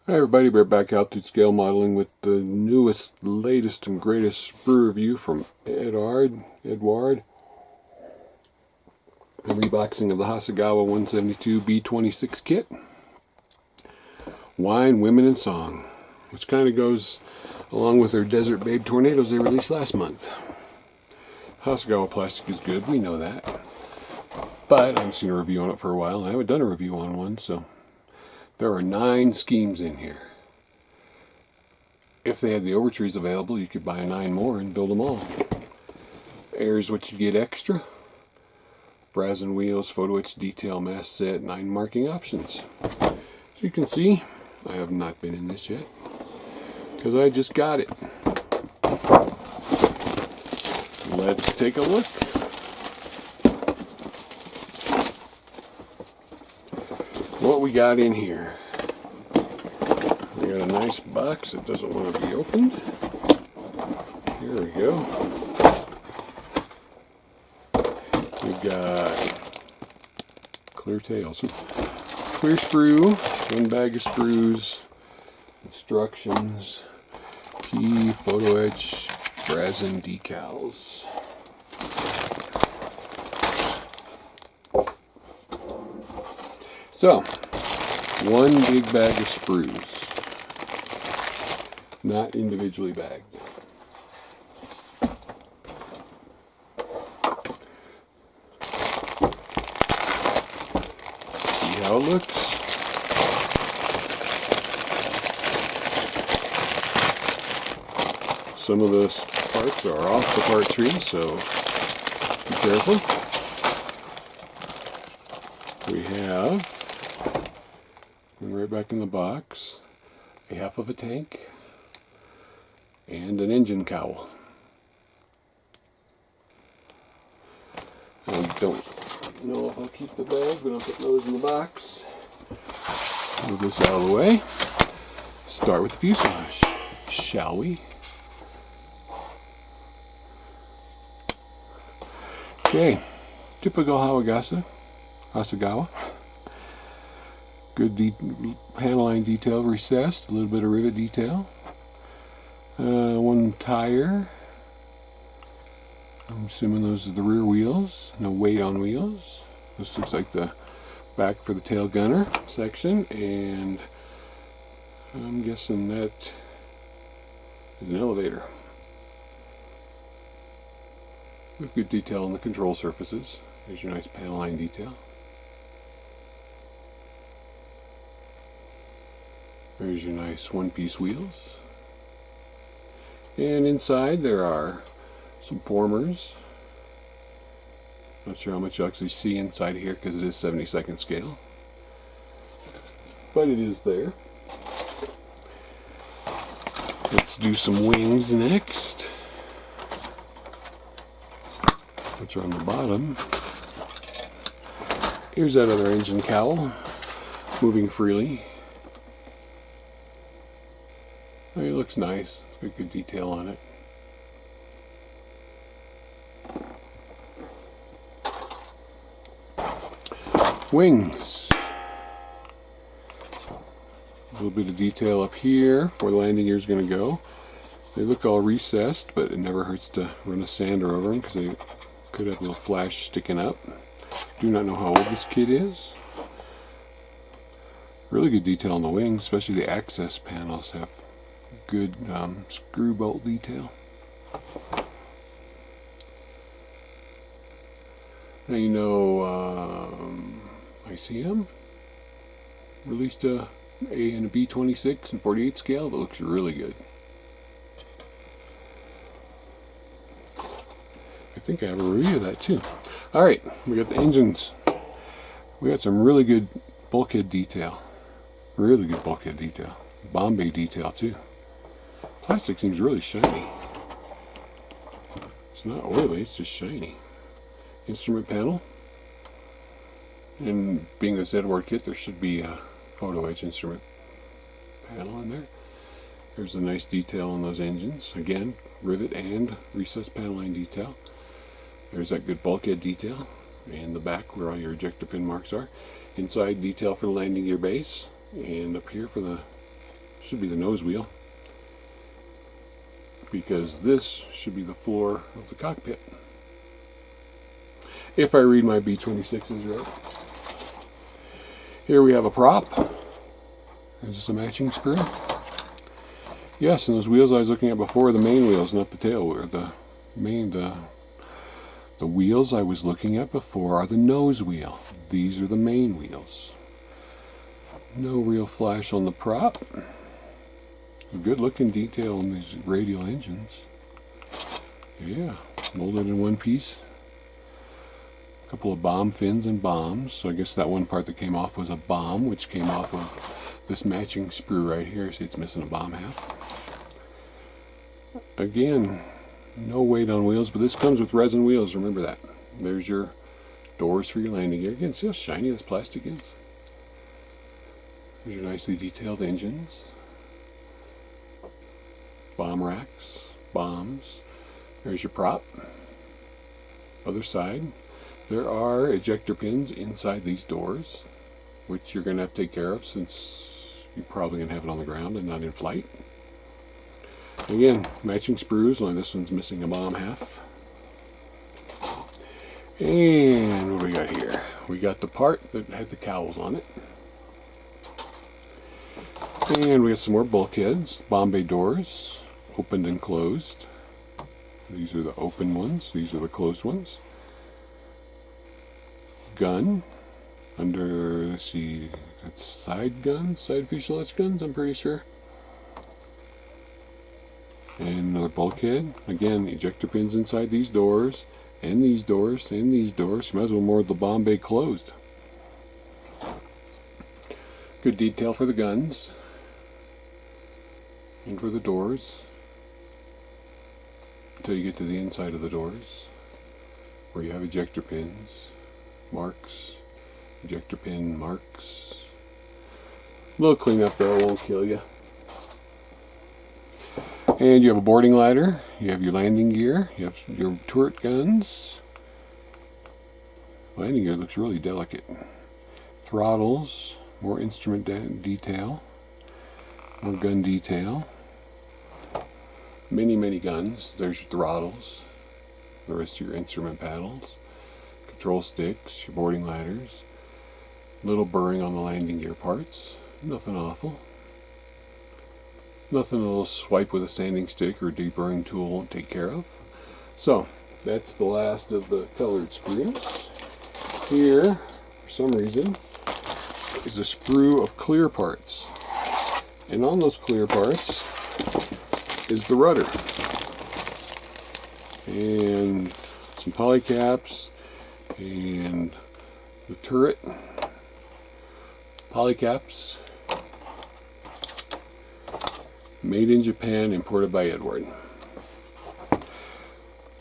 Hi everybody, we're back out to scale modeling with the newest, latest, and greatest sprue review from Eduard. The reboxing of the Hasegawa 172 B-26 kit. Wine, Women, and Song, which kind of goes along with their Desert Babe Tornadoes they released last month. Hasegawa plastic is good, we know that. But I haven't seen a review on it for a while, and I haven't done a review on one, so there are 9 schemes in here. If they had the overtrees available, you could buy 9 more and build them all. Here's what you get extra. Resin wheels, photo etch detail, mask set, 9 marking options. As you can see, I have not been in this yet, because I just got it. Let's take a look. What we got in here. We got a nice box that doesn't want to be opened. Here we go. We got clear tails. Clear sprue, 1 bag of sprues, instructions, P, photo etch, resin, decals. So, 1 big bag of sprues, not individually bagged. See how it looks. Some of the parts are off the part tree, so be careful. We have, and right back in the box, a half of a tank and an engine cowl. I don't know if I'll keep the bag, but I'll put those in the box. Move this out of the way. Start with the fuselage, shall we? Okay, typical Hasegawa. Good panel line detail recessed, a little bit of rivet detail. 1 tire. I'm assuming those are the rear wheels. No weight on wheels. This looks like the back for the tail gunner section, and I'm guessing that is an elevator. With good detail on the control surfaces. There's your nice panel line detail. There's your nice 1-piece wheels. And inside there are some formers. Not sure how much you actually see inside here because it is 72nd scale. But it is there. Let's do some wings next, which are on the bottom. Here's that other engine cowl, moving freely. Oh, it looks nice. It's got good detail on it. Wings. A little bit of detail up here where the landing gear is going to go. They look all recessed, but it never hurts to run a sander over them because they could have a little flash sticking up. Do not know how old this kit is. Really good detail on the wings, especially the access panels have good screw bolt detail. Now you know ICM released a and a B-26 and 48 scale that looks really good. I think I have a review of that too. Alright, we got the engines. We got some really good bulkhead detail. Really good bulkhead detail. Bombay detail too. Plastic seems really shiny. It's not oily, it's just shiny. Instrument panel. And being this Eduard kit, there should be a photo etch instrument panel in there. There's a nice detail on those engines. Again, rivet and recessed panel line detail. There's that good bulkhead detail. And the back where all your ejector pin marks are. Inside detail for the landing gear base. And up here for the should be the nose wheel, because this should be the floor of the cockpit. If I read my B-26s right. Here we have a prop. Is this a matching sprue? Yes, and those wheels I was looking at before are the main wheels, not the tail wheel. The wheels I was looking at before are the nose wheel. These are the main wheels. No real flash on the prop. Good looking detail on these radial engines. Yeah, molded in one piece. A couple of bomb fins and bombs. So I guess that one part that came off was a bomb, which came off of this matching sprue right here. See, it's missing a bomb half. Again, no weight on wheels, but this comes with resin wheels. Remember that. There's your doors for your landing gear. Again, see how shiny this plastic is? There's your nicely detailed engines. Bomb racks, bombs. There's your prop. Other side. There are ejector pins inside these doors, which you're going to have to take care of since you're probably going to have it on the ground and not in flight. Again, matching sprues, only this one's missing a bomb half. And what do we got here? We got the part that had the cowls on it. And we have some more bulkheads, bomb bay doors, opened and closed. These are the open ones, these are the closed ones. Gun, under, let's see, that's side guns, side fuselage guns, I'm pretty sure. And another bulkhead. Again, ejector pins inside these doors, and these doors, and these doors. You might as well more the bomb bay closed. Good detail for the guns. And for the doors. Until you get to the inside of the doors, where you have ejector pins, marks, ejector pin marks. A little cleanup there, won't kill you. And you have a boarding ladder, you have your landing gear, you have your turret guns. Landing gear looks really delicate. Throttles, more instrument detail, more gun detail. Many guns. There's your throttles, the rest of your instrument paddles, control sticks, your boarding ladders. Little burring on the landing gear parts, nothing awful. Nothing a little swipe with a sanding stick or deburring tool won't take care of. So, that's the last of the colored sprues. Here, for some reason, is a sprue of clear parts. And on those clear parts is the rudder. And some polycaps and the turret. Polycaps. Made in Japan, imported by Eduard.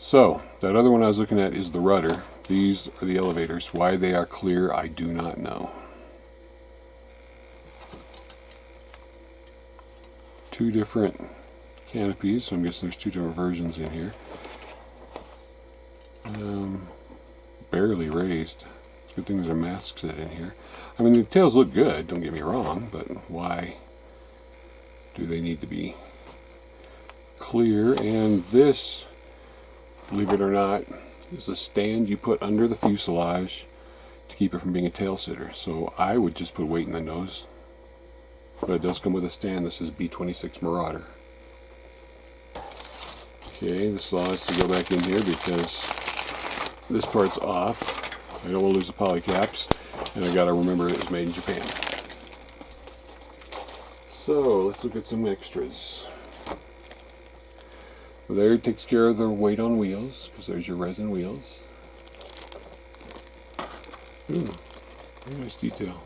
So, that other one I was looking at is the rudder. These are the elevators. Why they are clear, I do not know. Two different canopies, so I'm guessing there's two different versions in here. Barely raised. Good thing there's a mask set in here. I mean, the tails look good, don't get me wrong, but why do they need to be clear? And this, believe it or not, is a stand you put under the fuselage to keep it from being a tail sitter. So I would just put weight in the nose. But it does come with a stand. This is B-26 Marauder. Okay, this all has to go back in here because this part's off. I don't want to lose the polycaps, and I gotta remember it was made in Japan. So let's look at some extras. There it takes care of the weight on wheels, because there's your resin wheels. Ooh, very nice detail.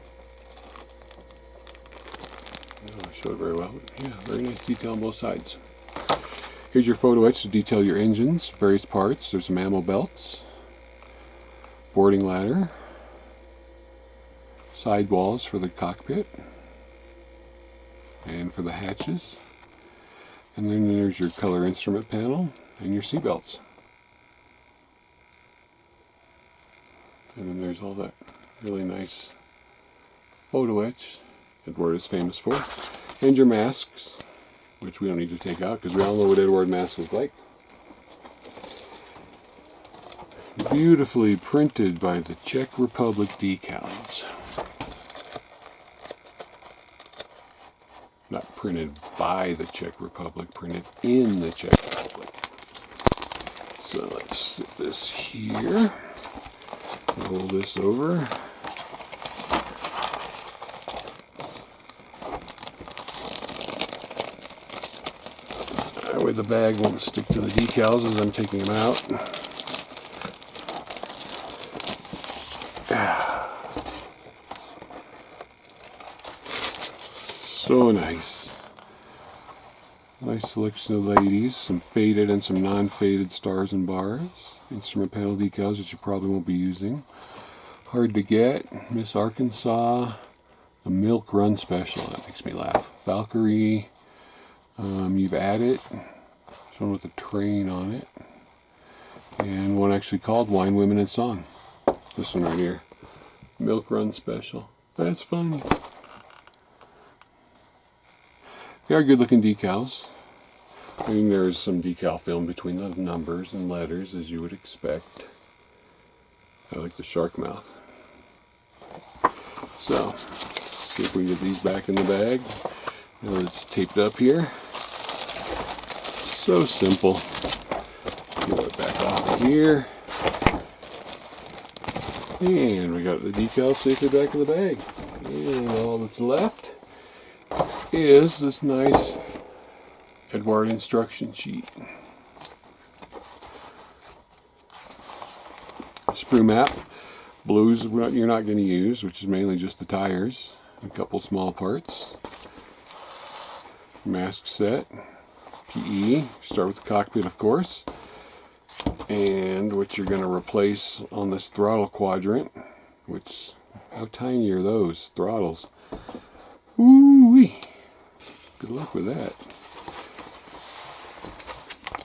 I don't show it very well. Yeah, very nice detail on both sides. Here's your photo etch to detail your engines, various parts. There's some ammo belts, boarding ladder, sidewalls for the cockpit, and for the hatches. And then there's your color instrument panel and your seatbelts. And then there's all that really nice photo etch Eduard is famous for. And your masks, which we don't need to take out because we all know what Eduard masks look like. Beautifully printed by the Czech Republic decals. Not printed by the Czech Republic, printed in the Czech Republic. So let's sit this here, roll this over. That way the bag won't stick to the decals as I'm taking them out. So nice. Nice selection of ladies, some faded and some non-faded stars and bars. Instrument panel decals that you probably won't be using. Hard to get. Miss Arkansas. The Milk Run Special. That makes me laugh. Valkyrie. You've added. There's one with a train on it. And one actually called Wine, Women, and Song. This one right here. Milk Run Special. That's fun. They are good looking decals. I mean, there's some decal film between the numbers and letters, as you would expect. I like the shark mouth. So, see if we can get these back in the bag. Now it's taped up here. So simple. Get it back off of here. And we got the decals safely back in the bag. And all that's left is this nice Eduard instruction sheet. Sprue map. Blues you're not going to use, which is mainly just the tires. A couple small parts. Mask set. PE. Start with the cockpit, of course. And what you're going to replace on this throttle quadrant, which, how tiny are those throttles? Ooh-wee. Good luck with that.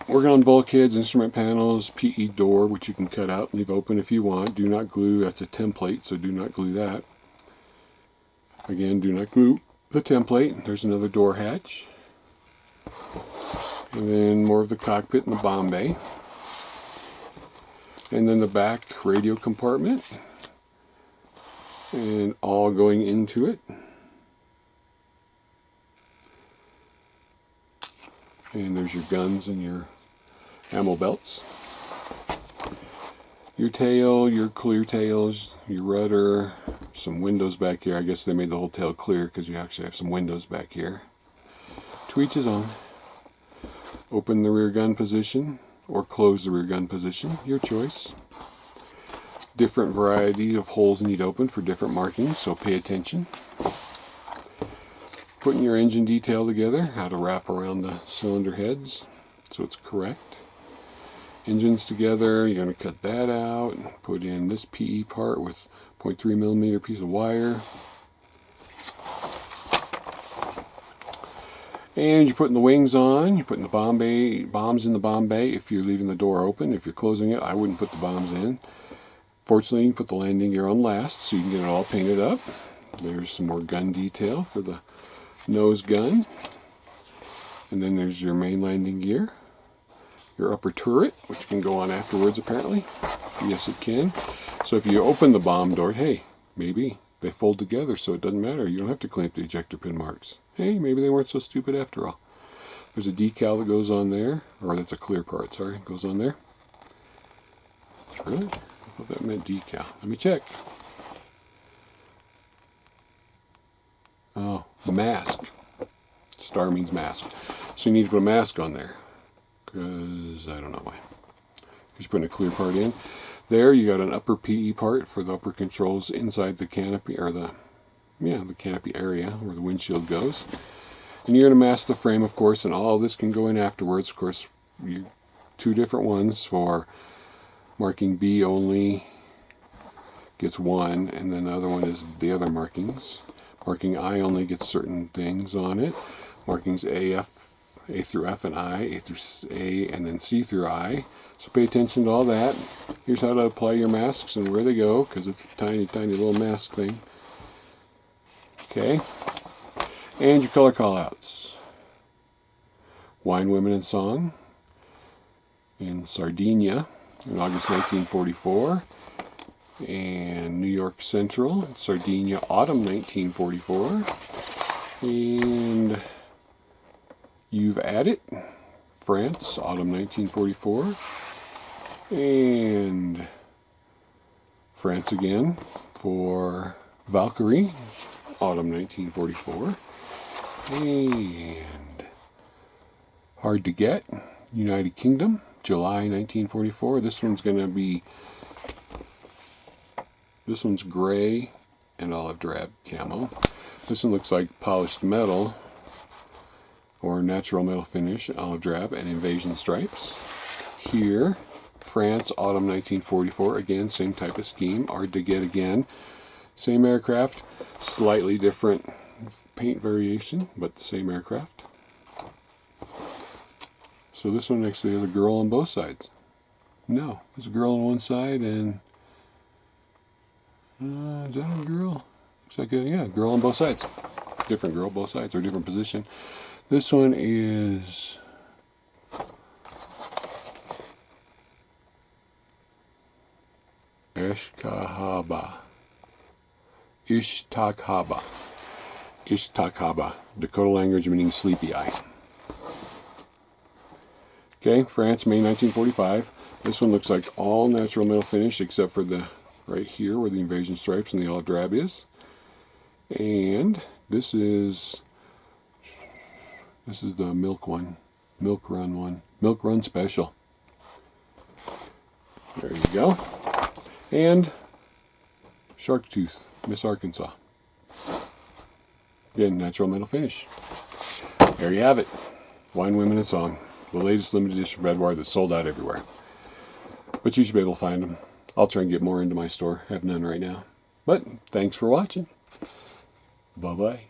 Working on bulkheads, instrument panels, PE door, which you can cut out and leave open if you want. Do not glue, that's a template, so do not glue that. Again, do not glue the template. There's another door hatch. And then more of the cockpit and the bomb bay. And then the back radio compartment. And all going into it. And there's your guns and your ammo belts. Your tail, your clear tails, your rudder, some windows back here. I guess they made the whole tail clear because you actually have some windows back here. To each his own. Open the rear gun position or close the rear gun position, your choice. Different variety of holes need open for different markings, so pay attention. Putting your engine detail together, how to wrap around the cylinder heads so it's correct. Engines together, you're going to cut that out, put in this PE part with 0.3mm piece of wire. And you're putting the wings on, you're putting the bombs in the bomb bay if you're leaving the door open. If you're closing it, I wouldn't put the bombs in. Fortunately, you can put the landing gear on last so you can get it all painted up. There's some more gun detail for the nose gun. And then there's your main landing gear. Your upper turret, which can go on afterwards apparently. Yes, it can. So if you open the bomb door, hey, maybe they fold together so it doesn't matter. You don't have to clamp the ejector pin marks. Hey, maybe they weren't so stupid after all. There's a decal that goes on there, or that's a clear part, sorry, goes on there. Really? I thought that meant decal. Let me check. Oh, mask. Star means mask. So you need to put a mask on there. Because, I don't know why. Because you're putting a clear part in. There you got an upper PE part for the upper controls inside the canopy, or the canopy area where the windshield goes. And you're going to mask the frame, of course, and all this can go in afterwards. Of course, two different ones for marking B only gets one, and then the other one is the other markings. Marking I only gets certain things on it. Markings A through F and I, A through A, and then C through I. So pay attention to all that. Here's how to apply your masks and where they go, because it's a tiny, tiny little mask thing. Okay. And your color callouts. Wine, Women, and Song in Sardinia in August 1944. And New York Central, Sardinia, Autumn 1944. And You've At It, France, Autumn 1944. And France again for Valkyrie, Autumn 1944. And Hard to Get, United Kingdom, July 1944. This one's gray and olive drab camo. This one looks like polished metal or natural metal finish, olive drab, and invasion stripes. Here, France, Autumn 1944. Again, same type of scheme. Hard to Get again. Same aircraft, slightly different paint variation, but the same aircraft. So this one actually has a girl on both sides. No, there's a girl on one side and... is that a girl? Looks like a girl on both sides. Different girl, both sides, or different position. This one is... Ishtakhaba, Dakota language meaning sleepy eye. Okay, France, May 1945. This one looks like all natural metal finish except for the right here where the invasion stripes and the olive drab is. And this is the Milk Run Special. There you go. And Shark Tooth, Miss Arkansas. Again, natural metal finish. There you have it. Wine, Women, and Song. The latest limited edition of Eduard that's sold out everywhere. But you should be able to find them. I'll try and get more into my store. I have none right now. But thanks for watching. Bye-bye.